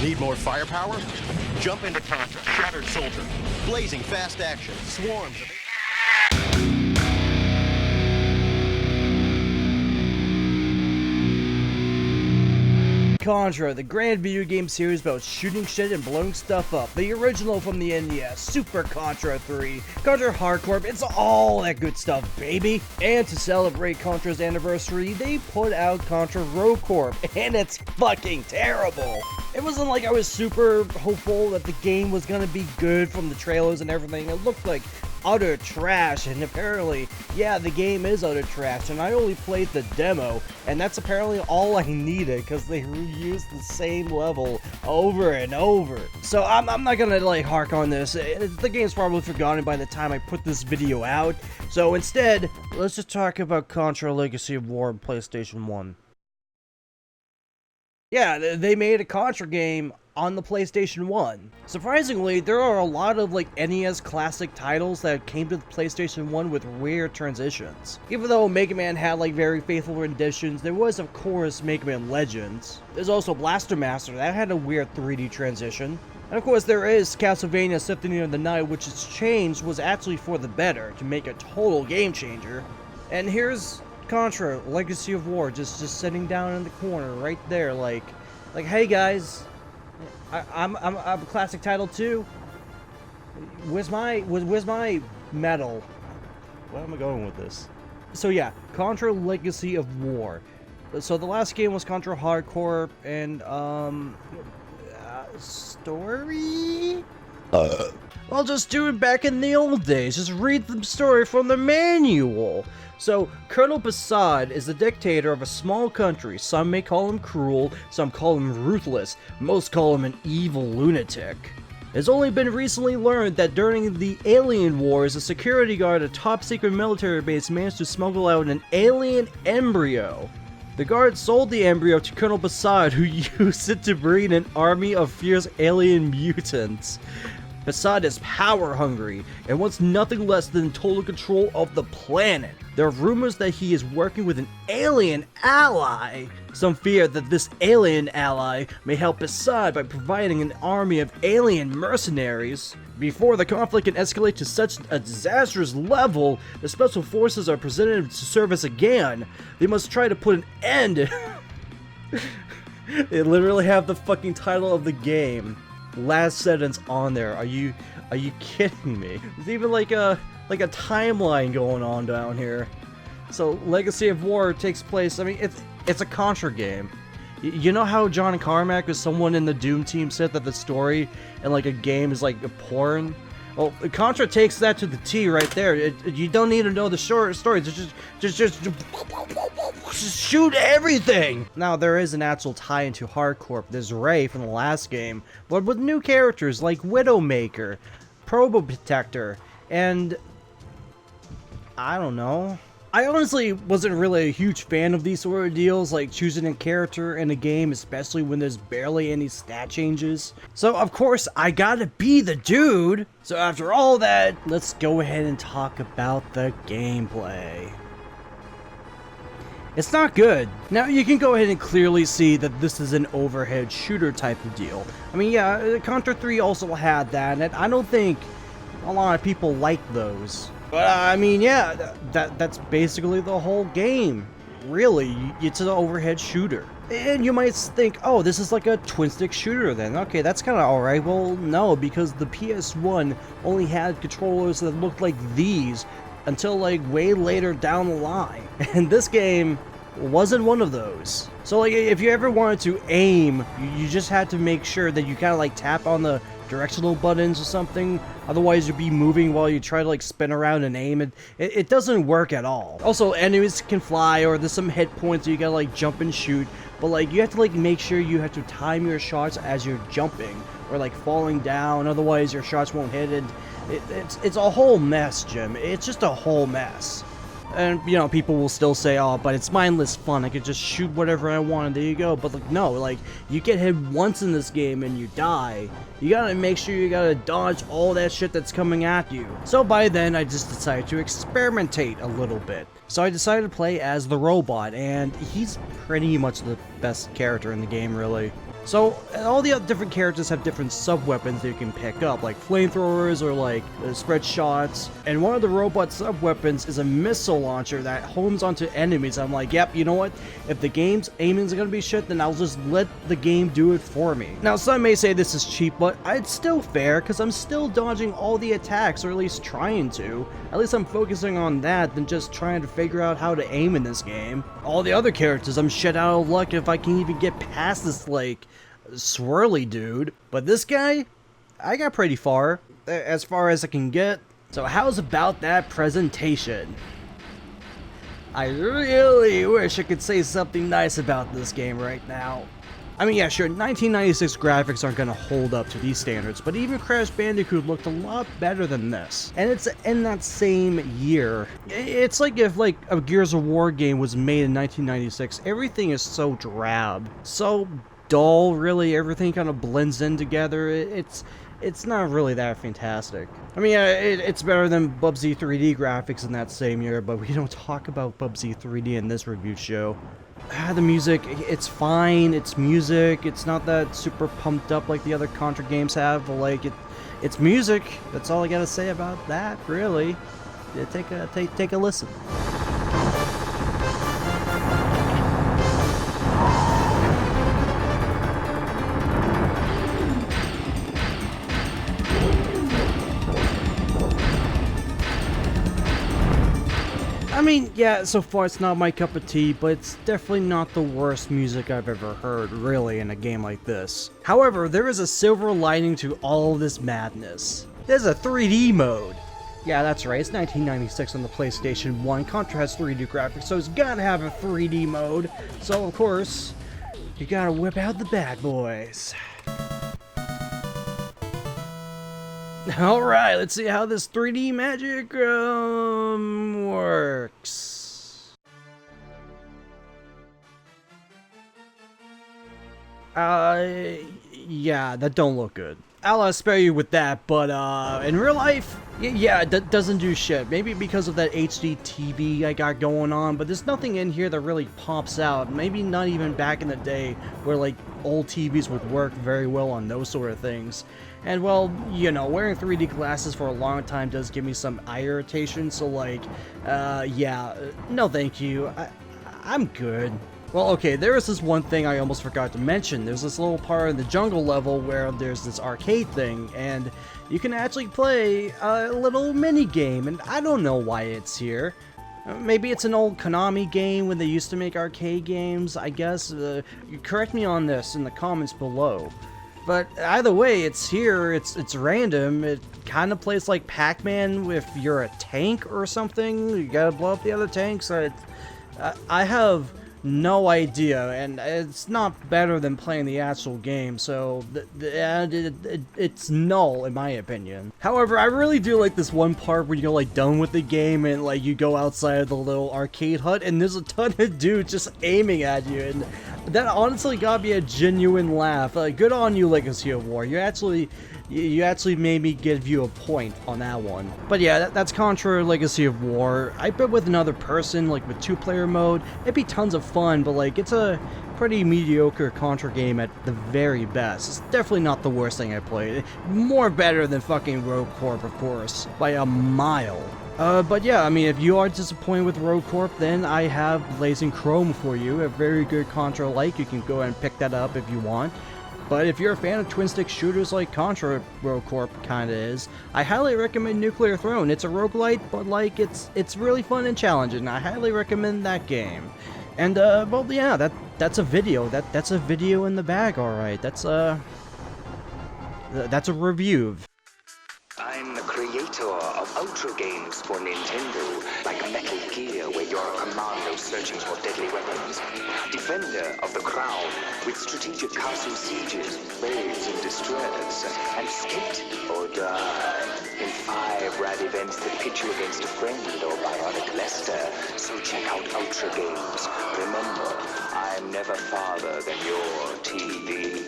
Need more firepower? Jump into Contra, Shattered Soldier, blazing fast action, swarms of... Contra, the grand video game series about shooting shit and blowing stuff up. The original from the NES, Super Contra 3, Contra Hardcore, it's all that good stuff, baby! And to celebrate Contra's anniversary, they put out Contra Rogue Corp, and it's fucking terrible! It wasn't like I was super hopeful that the game was gonna be good from the trailers and everything. It looked like utter trash, and apparently, yeah, the game is utter trash, and I only played the demo, and that's apparently all I needed, because they reused the same level over and over. So I'm not gonna like hark on this. The game's probably forgotten by the time I put this video out, so instead, let's just talk about Contra Legacy of War on PlayStation 1. Yeah, they made a Contra game on the PlayStation 1. Surprisingly, there are a lot of like NES classic titles that came to the PlayStation 1 with weird transitions. Even though Mega Man had like very faithful renditions, there was of course Mega Man Legends. There's also Blaster Master, that had a weird 3D transition. And of course there is Castlevania Symphony of the Night, which its change was actually for the better, to make a total game changer. And here's Contra Legacy of War just sitting down in the corner right there, like hey guys, I'm a classic title too. Where's my medal? Where am I going with this? So yeah, Contra Legacy of War. So the last game was Contra Hardcore, and story? I'll just do it back in the old days. Just read the story from the manual. So, Colonel Basad is the dictator of a small country. Some may call him cruel, some call him ruthless, most call him an evil lunatic. It's only been recently learned that during the Alien Wars, a security guard at a top-secret military base managed to smuggle out an alien embryo. The guard sold the embryo to Colonel Basad, who used it to breed an army of fierce alien mutants. Basad is power-hungry and wants nothing less than total control of the planet. There are rumors that he is working with an alien ally. Some fear that this alien ally may help Basad by providing an army of alien mercenaries. Before the conflict can escalate to such a disastrous level, the special forces are presented to service again. They must try to put an end. They literally have the fucking title of the game. Last sentence on there. Are you kidding me? There's even like a timeline going on down here. So Legacy of War takes place, I mean, it's a Contra game. You know how John Carmack or someone in the Doom team said that the story in like a game is like a porn? Well, Contra takes that to the T right there. You don't need to know the short story. Just shoot everything! Now, there is an actual tie into Hardcore. There's Ray from the last game, but with new characters like Widowmaker, Probo Protector, and I don't know. I honestly wasn't really a huge fan of these sort of deals, like choosing a character in a game, especially when there's barely any stat changes. So of course, I gotta be the dude! So after all that, let's go ahead and talk about the gameplay. It's not good. Now you can go ahead and clearly see that this is an overhead shooter type of deal. I mean, yeah, Contra 3 also had that, and I don't think a lot of people like those. But I mean, yeah, that's basically the whole game. Really, it's an overhead shooter. And you might think, oh, this is like a twin-stick shooter then. Okay, that's kind of alright. Well, no, because the PS1 only had controllers that looked like these until like way later down the line. And this game wasn't one of those. So like, if you ever wanted to aim, you just had to make sure that you kind of like tap on the directional buttons or something, otherwise you'll be moving while you try to like spin around and aim, and it doesn't work at all. Also, enemies can fly, or there's some hit points that you gotta like jump and shoot, but like you have to like make sure you have to time your shots as you're jumping or like falling down, otherwise your shots won't hit, and it's a whole mess, Jim. It's just a whole mess. And, you know, people will still say, oh, but it's mindless fun, I could just shoot whatever I want, and there you go. But, like, no, like, you get hit once in this game and you die. You gotta make sure you gotta dodge all that shit that's coming at you. So by then, I just decided to experimentate a little bit. So I decided to play as the robot, and he's pretty much the best character in the game, really. So all the other different characters have different sub-weapons that you can pick up, like flamethrowers or like spread shots. And one of the robot sub-weapons is a missile launcher that homes onto enemies. I'm like, yep, you know what? If the game's aiming is gonna be shit, then I'll just let the game do it for me. Now some may say this is cheap, but it's still fair because I'm still dodging all the attacks, or at least trying to. At least I'm focusing on that than just trying to figure out how to aim in this game. All the other characters, I'm shit out of luck if I can even get past this like swirly dude. But this guy, I got pretty far as I can get. So how's about that presentation? I really wish I could say something nice about this game right now. I mean, yeah, sure, 1996 graphics aren't gonna hold up to these standards, but even Crash Bandicoot looked a lot better than this. And it's in that same year. It's like if like a Gears of War game was made in 1996. Everything is so drab, so dull, really. Everything kind of blends in together. It's not really that fantastic. I mean, yeah, it's better than Bubsy 3D graphics in that same year, but we don't talk about Bubsy 3D in this review show. The music, it's fine, it's music, it's not that super pumped up like the other Contra games have, but like, it's music. That's all I gotta say about that, really. Yeah, take a listen. I mean, yeah, so far it's not my cup of tea, but it's definitely not the worst music I've ever heard, really, in a game like this. However, there is a silver lining to all of this madness. There's a 3D mode. Yeah, that's right, it's 1996 on the PlayStation 1. Contra has 3D graphics, so it's gotta have a 3D mode. So, of course, you gotta whip out the bad boys. Alright, let's see how this 3D magic works. Yeah, that don't look good. I'll spare you with that, but in real life, yeah, that doesn't do shit. Maybe because of that HD TV I got going on, but there's nothing in here that really pops out. Maybe not even back in the day where like old TVs would work very well on those sort of things. And well, you know, wearing 3D glasses for a long time does give me some eye irritation, so like, yeah, no thank you, I'm good. Well, okay, there is this one thing I almost forgot to mention. There's this little part in the jungle level where there's this arcade thing, and you can actually play a little mini game, and I don't know why it's here. Maybe it's an old Konami game when they used to make arcade games, I guess. Correct me on this in the comments below. But either way, it's here, it's random. It kind of plays like Pac-Man if you're a tank or something. You gotta blow up the other tanks. I have no idea, and it's not better than playing the actual game, so it's null in my opinion. However, I really do like this one part where you're like done with the game and like you go outside of the little arcade hut and there's a ton of dudes just aiming at you, and that honestly got me a genuine laugh. Good on you, Legacy of War. You actually made me give you a point on that one. But yeah, that's Contra Legacy of War. I bet with another person, like with 2-player mode, it'd be tons of fun, but like it's a pretty mediocre Contra game at the very best. It's definitely not the worst thing I played. More better than fucking Rogue Corp, of course, by a mile. But yeah, I mean, if you are disappointed with Rogue Corp, then I have Blazing Chrome for you, a very good Contra-like. You can go ahead and pick that up if you want. But if you're a fan of twin-stick shooters like Contra Rogue Corp kinda is, I highly recommend Nuclear Throne. It's a roguelite, but like, it's really fun and challenging. I highly recommend that game. And, well, yeah, that's a video. That's a video in the bag, alright. That's a Revievv. I'm the creator of Ultra games for Nintendo, like Metal Gear, where you're a commando searching for deadly weapons. Defender of the Crown, with strategic castle sieges, babes in distress, and skate or die in 5 rad events that pit you against a friend or bionic Lester. So check out Ultra games. Remember, I'm never farther than your TV.